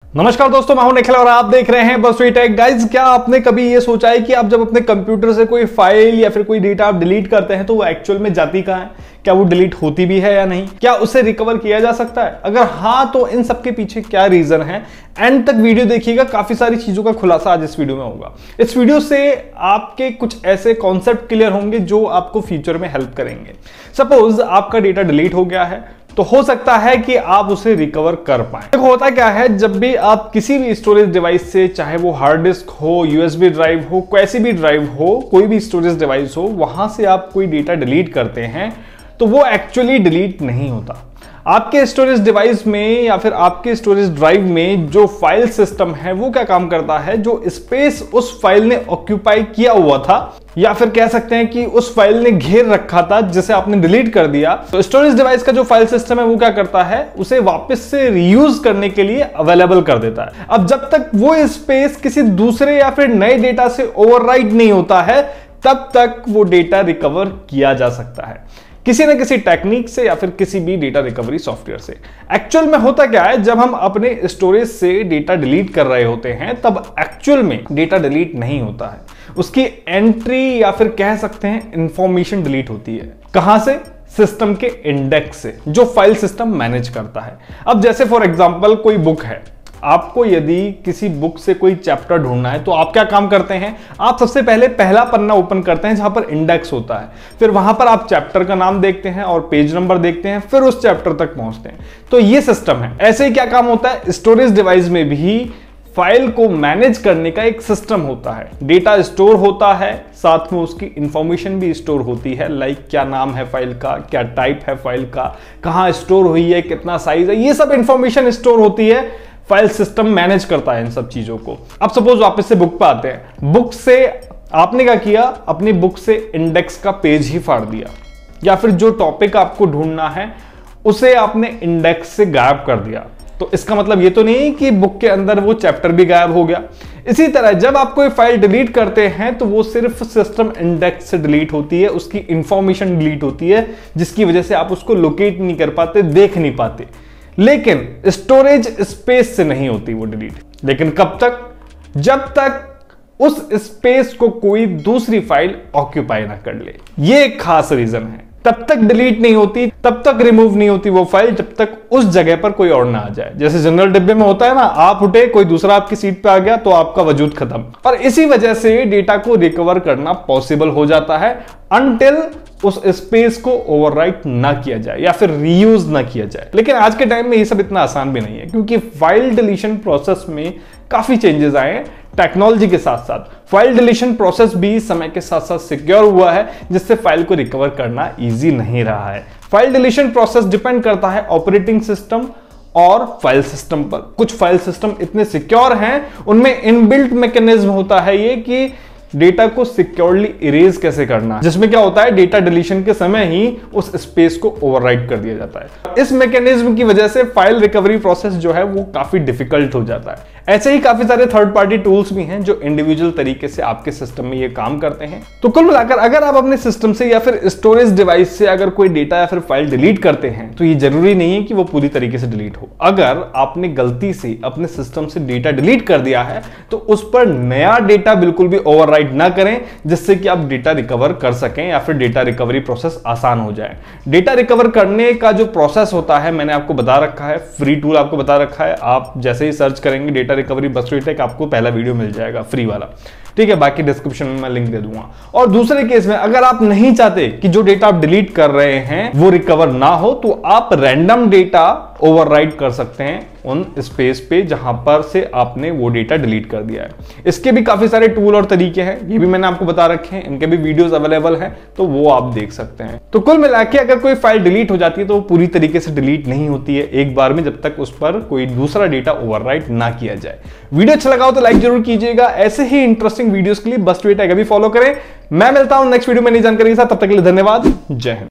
नमस्कार दोस्तों, मैं हूं निखिल और आप देख रहे हैं बस टेक। गाइस, क्या आपने कभी ये सोचा है कि आप जब अपने कंप्यूटर से कोई फाइल या फिर कोई डेटा आप डिलीट करते हैं तो वो एक्चुअल में जाती कहां है? क्या वो डिलीट होती भी है या नहीं? क्या उसे रिकवर किया जा सकता है? अगर हाँ, तो इन सब के पीछे क्या रीजन है? एंड तक वीडियो देखिएगा, काफी सारी चीजों का खुलासा आज इस वीडियो में होगा। इस वीडियो से आपके कुछ ऐसे कॉन्सेप्ट क्लियर होंगे जो आपको फ्यूचर में हेल्प करेंगे। सपोज आपका डेटा डिलीट हो गया है, तो हो सकता है कि आप उसे रिकवर कर पाएं। देखो, होता क्या है, जब भी आप किसी भी स्टोरेज डिवाइस से, चाहे वो हार्ड डिस्क हो, यूएसबी ड्राइव हो, कैसी भी ड्राइव हो, कोई भी स्टोरेज डिवाइस हो, वहां से आप कोई डेटा डिलीट करते हैं तो वो एक्चुअली डिलीट नहीं होता। आपके स्टोरेज डिवाइस में या फिर आपके स्टोरेज ड्राइव में जो फाइल सिस्टम है वो क्या काम करता है, जो स्पेस उस फाइल ने ऑक्यूपाई किया हुआ था या फिर कह सकते हैं कि उस फाइल ने घेर रखा था जिसे आपने डिलीट कर दिया, तो स्टोरेज डिवाइस का जो फाइल सिस्टम है वो क्या करता है, उसे वापस से रीयूज करने के लिए अवेलेबल कर देता है। अब जब तक वो स्पेस किसी दूसरे या फिर नए डेटा से ओवरराइट नहीं होता है, तब तक वो डेटा रिकवर किया जा सकता है किसी न किसी टेक्निक से या फिर किसी भी डेटा रिकवरी सॉफ्टवेयर से। एक्चुअल में होता क्या है, जब हम अपने स्टोरेज से डेटा डिलीट कर रहे होते हैं तब एक्चुअल में डेटा डिलीट नहीं होता है, उसकी एंट्री या फिर कह सकते हैं इंफॉर्मेशन डिलीट होती है। कहां से? सिस्टम के इंडेक्स से, जो फाइल सिस्टम मैनेज करता है। अब जैसे फॉर एग्जांपल कोई बुक है, आपको यदि किसी बुक से कोई चैप्टर ढूंढना है तो आप क्या काम करते हैं, आप सबसे पहले पहला पन्ना ओपन करते हैं जहां पर इंडेक्स होता है, फिर वहां पर आप चैप्टर का नाम देखते हैं और पेज नंबर देखते हैं, फिर उस चैप्टर तक पहुंचते हैं। तो ये सिस्टम है। ऐसे ही क्या काम होता है, स्टोरेज डिवाइस में भी फाइल को मैनेज करने का एक सिस्टम होता है। डेटा स्टोर होता है, साथ में उसकी इंफॉर्मेशन भी स्टोर होती है, लाइक क्या नाम है फाइल का, क्या टाइप है फाइल का, कहां स्टोर हुई है, कितना साइज है, ये सब इंफॉर्मेशन स्टोर होती है। फाइल सिस्टम मैनेज करता है इन सब चीजों को। अब सपोज वापस से बुक पे आते हैं। बुक से आपने क्या किया, अपनी बुक से इंडेक्स का पेज ही फाड़ दिया, या फिर जो टॉपिक आपको ढूंढना है उसे आपने इंडेक्स से गायब कर दिया। तो इसका मतलब ये तो नहीं कि बुक के अंदर वो चैप्टर भी गायब हो गया। इसी तरह जब आप कोई फाइल डिलीट करते हैं तो वो सिर्फ सिस्टम इंडेक्स से डिलीट होती है, उसकी इंफॉर्मेशन डिलीट होती है, जिसकी वजह से आप उसको लोकेट नहीं कर पाते, देख नहीं पाते। लेकिन स्टोरेज स्पेस से नहीं होती वो डिलीट। लेकिन कब तक? जब तक उस स्पेस को कोई दूसरी फाइल ऑक्यूपाई ना कर ले। ये एक खास रीजन है। तब तक डिलीट नहीं होती, तब तक रिमूव नहीं होती वो फाइल जब तक उस जगह पर कोई और ना आ जाए। जैसे जनरल डिब्बे में होता है ना, आप उठे, कोई दूसरा आपकी सीट पे आ गया तो आपका वजूद खत्म। और इसी वजह से डेटा को रिकवर करना पॉसिबल हो जाता है अनटिल उस स्पेस को ओवरराइट ना किया जाए या फिर रीयूज ना किया जाए। लेकिन आज के टाइम में ये सब इतना आसान भी नहीं है, क्योंकि फाइल डिलीशन प्रोसेस में काफी चेंजेस आए हैं। टेक्नोलॉजी के साथ साथ फाइल डिलीशन प्रोसेस भी समय के साथ साथ सिक्योर हुआ है, जिससे फाइल को रिकवर करना इजी नहीं रहा है। फाइल डिलीशन प्रोसेस डिपेंड करता है ऑपरेटिंग सिस्टम और फाइल सिस्टम पर। कुछ फाइल सिस्टम इतने सिक्योर हैं, उनमें इनबिल्ट मैकेनिज्म होता है ये कि डेटा को सिक्योरली इरेज कैसे करना, जिसमें क्या होता है, डेटा डिलीशन के समय ही उस स्पेस को ओवरराइट कर दिया जाता है। इस मैकेनिज्म की वजह से फाइल रिकवरी प्रोसेस जो है वो काफी डिफिकल्ट हो जाता है। ऐसे ही काफी सारे थर्ड पार्टी टूल्स भी हैं जो इंडिविजुअल तरीके से आपके सिस्टम में ये काम करते हैं। तो कुल मिलाकर अगर आप अपने सिस्टम से या फिर स्टोरेज डिवाइस से अगर कोई डेटा या फिर फाइल डिलीट करते हैं तो ये जरूरी नहीं है कि वो पूरी तरीके से डिलीट हो। अगर आपने गलती से अपने सिस्टम से डेटा डिलीट कर दिया है तो उस पर नया डेटा बिल्कुल भी ओवरराइट ना करें, जिससे कि आप डेटा रिकवर कर सकें या फिर डेटा रिकवरी प्रोसेस आसान हो जाए। डेटा रिकवर करने का जो प्रोसेस होता है मैंने आपको बता रखा है, फ्री टूल आपको बता रखा है। आप जैसे ही सर्च करेंगे डेटा रिकवरी बस टेक, आपको पहला वीडियो मिल जाएगा फ्री वाला, ठीक है। बाकी डिस्क्रिप्शन में मैं लिंक दे दूंगा। और दूसरे केस में अगर आप नहीं चाहते कि जो डेटा आप डिलीट कर रहे हैं वो रिकवर ना हो, तो आप रैंडम डेटा ओवरराइट कर सकते हैं उन स्पेस पे जहां पर से आपने वो डेटा डिलीट कर दिया है। इसके भी काफी सारे टूल और तरीके हैं, ये भी मैंने आपको बता रखे हैं, इनके भी वीडियोस अवेलेबल हैं, तो वो आप देख सकते हैं। तो कुल मिला के अगर कोई फाइल डिलीट हो जाती है तो वो पूरी तरीके से डिलीट नहीं होती है एक बार में, जब तक उस पर कोई दूसरा डेटा ओवरराइट ना किया जाए। वीडियो अच्छा लगा हो तो लाइक जरूर कीजिएगा। ऐसे ही इंटरेस्टिंग वीडियोस के लिए बस टेक अभी फॉलो करें। मैं मिलता हूं नेक्स्ट वीडियो में नई जानकारी के साथ, तब तक के लिए धन्यवाद। जय हिंद।